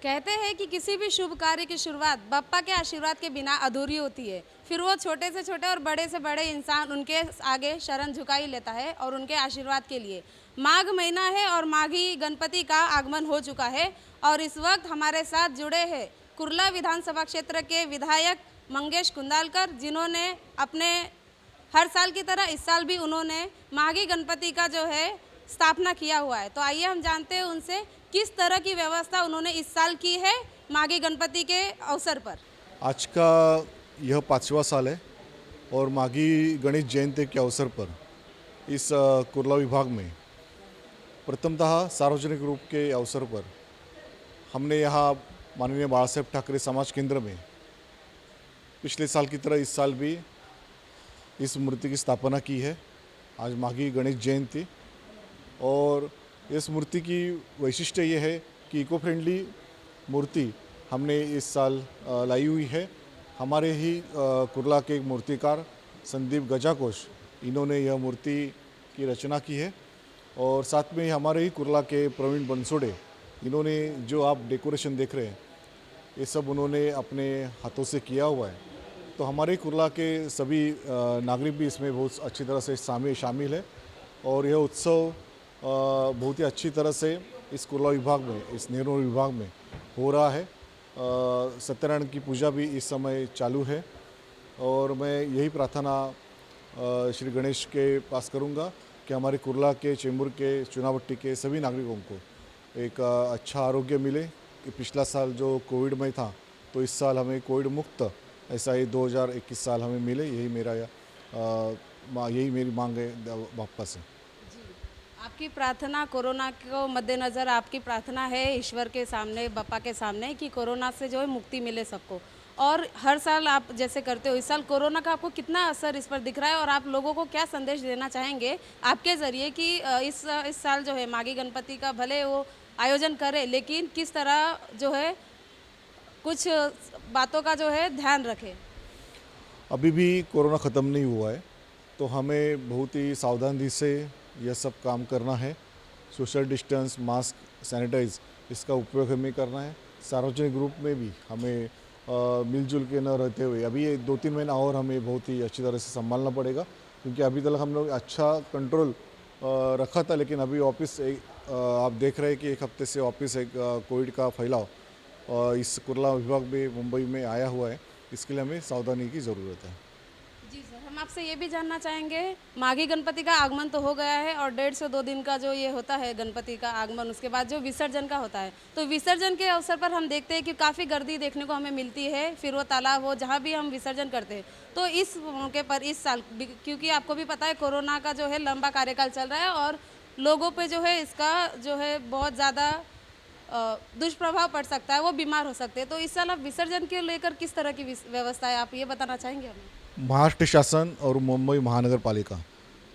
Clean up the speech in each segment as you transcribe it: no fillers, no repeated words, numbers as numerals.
कहते हैं कि किसी भी शुभ कार्य की शुरुआत बप्पा के आशीर्वाद के बिना अधूरी होती है। फिर वो छोटे से छोटे और बड़े से बड़े इंसान उनके आगे शरण झुका ही लेता है और उनके आशीर्वाद के लिए। माघ महीना है और माघी गणपति का आगमन हो चुका है और इस वक्त हमारे साथ जुड़े हैं कुर्ला विधानसभा क्षेत्र के विधायक मंगेश कुंदालकर, जिन्होंने अपने हर साल की तरह इस साल भी उन्होंने माघी गणपति का जो है स्थापना किया हुआ है। तो आइए हम जानते हैं उनसे किस तरह की व्यवस्था उन्होंने इस साल की है माघी गणपति के अवसर पर। आज का यह 5वां साल है और माघी गणेश जयंती के अवसर पर इस कुर्ला विभाग में प्रथमतः सार्वजनिक रूप के अवसर पर हमने यहाँ माननीय बाला साहेब ठाकरे समाज केंद्र में पिछले साल की तरह इस साल भी इस मूर्ति की स्थापना की है। आज माघी गणेश जयंती और इस मूर्ति की वैशिष्ट्य ये है कि इको फ्रेंडली मूर्ति हमने इस साल लाई हुई है। हमारे ही कुर्ला के एक मूर्तिकार संदीप गजाकोश, इन्होंने यह मूर्ति की रचना की है और साथ में हमारे ही कुर्ला के प्रवीण बंसोड़े, इन्होंने जो आप डेकोरेशन देख रहे हैं ये सब उन्होंने अपने हाथों से किया हुआ है। तो हमारे कुर्ला के सभी नागरिक भी इसमें बहुत अच्छी तरह से शामिल है और यह उत्सव बहुत ही अच्छी तरह से इस कुर्ला विभाग में, इस नेहरू विभाग में हो रहा है। सत्यनारायण की पूजा भी इस समय चालू है और मैं यही प्रार्थना श्री गणेश के पास करूंगा कि हमारे कुर्ला के, चेंबूर के, चुनावट्टी के सभी नागरिकों को एक अच्छा आरोग्य मिले। कि पिछला साल जो कोविडमय था तो इस साल हमें कोविड मुक्त ऐसा ही 2021 साल हमें मिले, यही मेरी मांग है बापा से। आपकी प्रार्थना कोरोना को मद्देनज़र आपकी प्रार्थना है ईश्वर के सामने, बप्पा के सामने कि कोरोना से जो है मुक्ति मिले सबको। और हर साल आप जैसे करते हो, इस साल कोरोना का आपको कितना असर इस पर दिख रहा है और आप लोगों को क्या संदेश देना चाहेंगे आपके ज़रिए कि इस साल जो है माघी गणपति का भले वो आयोजन करें लेकिन किस तरह जो है कुछ बातों का जो है ध्यान रखें? अभी भी कोरोना ख़त्म नहीं हुआ है तो हमें बहुत ही सावधानी से यह सब काम करना है। सोशल डिस्टेंस, मास्क, सैनिटाइज, इसका उपयोग हमें करना है। सार्वजनिक रूप में भी हमें मिलजुल के न रहते हुए अभी ये 2-3 महीना और हमें बहुत ही अच्छी तरह से संभालना पड़ेगा, क्योंकि अभी तक हम लोग अच्छा कंट्रोल रखा था, लेकिन अभी वापस आप देख रहे हैं कि एक हफ्ते से वापस एक कोविड का फैलाव इस कुर्ला विभाग में मुंबई में आया हुआ है। इसके लिए हमें सावधानी की ज़रूरत है। जी सर, हम आपसे ये भी जानना चाहेंगे, माघी गणपति का आगमन तो हो गया है और 1.5 से 2 दिन का जो ये होता है गणपति का आगमन, उसके बाद जो विसर्जन का होता है, तो विसर्जन के अवसर पर हम देखते हैं कि काफ़ी गर्दी देखने को हमें मिलती है। फिर वो तालाब हो जहाँ भी हम विसर्जन करते हैं, तो इस मौके पर इस साल क्योंकि आपको भी पता है कोरोना का जो है लंबा कार्यकाल चल रहा है और लोगों पर जो है इसका जो है बहुत ज़्यादा दुष्प्रभाव पड़ सकता है, वो बीमार हो सकते हैं। तो इस साल आप विसर्जन के लेकर किस तरह की व्यवस्था है, आप ये बताना चाहेंगे हमें? महाराष्ट्र शासन और मुंबई महानगर पालिका,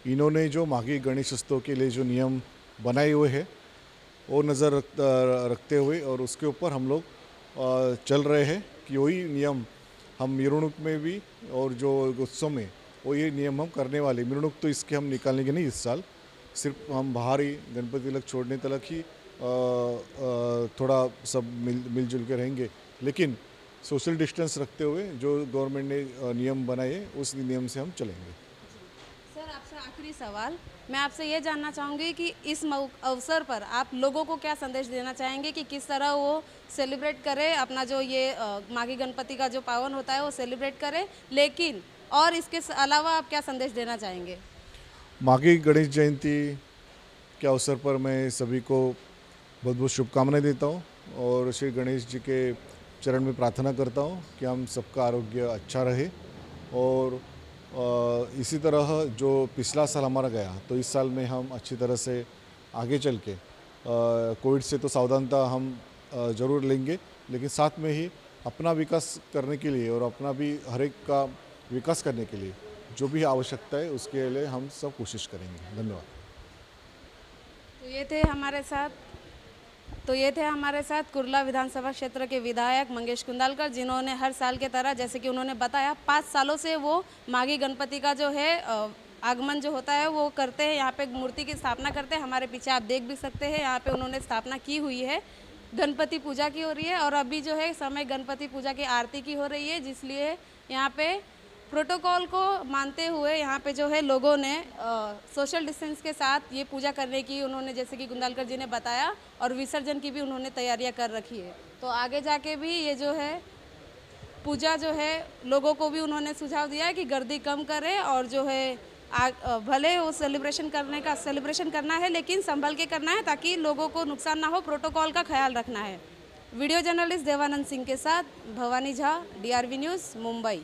इन्होंने जो माघी गणेश उत्सव के लिए जो नियम बनाए हुए हैं वो नज़र रखते हुए और उसके ऊपर हम लोग चल रहे हैं कि वही नियम हम मिरुणुक में भी और जो उत्सव में वो ये नियम हम करने वाले। मिरुणुक तो इसके हम निकालेंगे नहीं इस साल, सिर्फ हम बाहर ही गणपति तक छोड़ने तक ही थोड़ा सब मिलजुल के रहेंगे, लेकिन सोशल डिस्टेंस रखते हुए जो गवर्नमेंट ने नियम बनाए उस नियम से हम चलेंगे। सर, आपसे आखिरी सवाल, मैं आपसे ये जानना चाहूँगी कि इस अवसर पर आप लोगों को क्या संदेश देना चाहेंगे कि किस तरह वो सेलिब्रेट करें अपना जो ये माघी गणपति का जो पावन होता है वो सेलिब्रेट करें, लेकिन और इसके अलावा आप क्या संदेश देना चाहेंगे? माघी गणेश जयंती के अवसर पर मैं सभी को बहुत बहुत शुभकामनाएं देता हूँ और श्री गणेश जी के चरण में प्रार्थना करता हूँ कि हम सबका आरोग्य अच्छा रहे और इसी तरह जो पिछला साल हमारा गया तो इस साल में हम अच्छी तरह से आगे चल के कोविड से तो सावधानता हम ज़रूर लेंगे, लेकिन साथ में ही अपना विकास करने के लिए और अपना भी हर एक का विकास करने के लिए जो भी आवश्यकता है उसके लिए हम सब कोशिश करेंगे। धन्यवाद। तो ये थे हमारे साथ तो ये थे हमारे साथ कुर्ला विधानसभा क्षेत्र के विधायक मंगेश कुंडालकर, जिन्होंने हर साल के तरह, जैसे कि उन्होंने बताया, 5 सालों से वो माघी गणपति का जो है आगमन जो होता है वो करते हैं। यहाँ पे मूर्ति की स्थापना करते हैं। हमारे पीछे आप देख भी सकते हैं, यहाँ पे उन्होंने स्थापना की हुई है। गणपति पूजा की हो रही है और अभी जो है समय गणपति पूजा की आरती की हो रही है, जिसलिए यहाँ पे प्रोटोकॉल को मानते हुए यहाँ पे जो है लोगों ने सोशल डिस्टेंस के साथ ये पूजा करने की, उन्होंने जैसे कि कुंडालकर जी ने बताया, और विसर्जन की भी उन्होंने तैयारियां कर रखी है। तो आगे जाके भी ये जो है पूजा जो है लोगों को भी उन्होंने सुझाव दिया है कि गर्दी कम करें और जो है भले वो सेलिब्रेशन करना है लेकिन संभल के करना है, ताकि लोगों को नुकसान ना हो, प्रोटोकॉल का ख्याल रखना है। वीडियो जर्नलिस्ट देवानंद सिंह के साथ भवानी झा, DRV न्यूज़, मुंबई।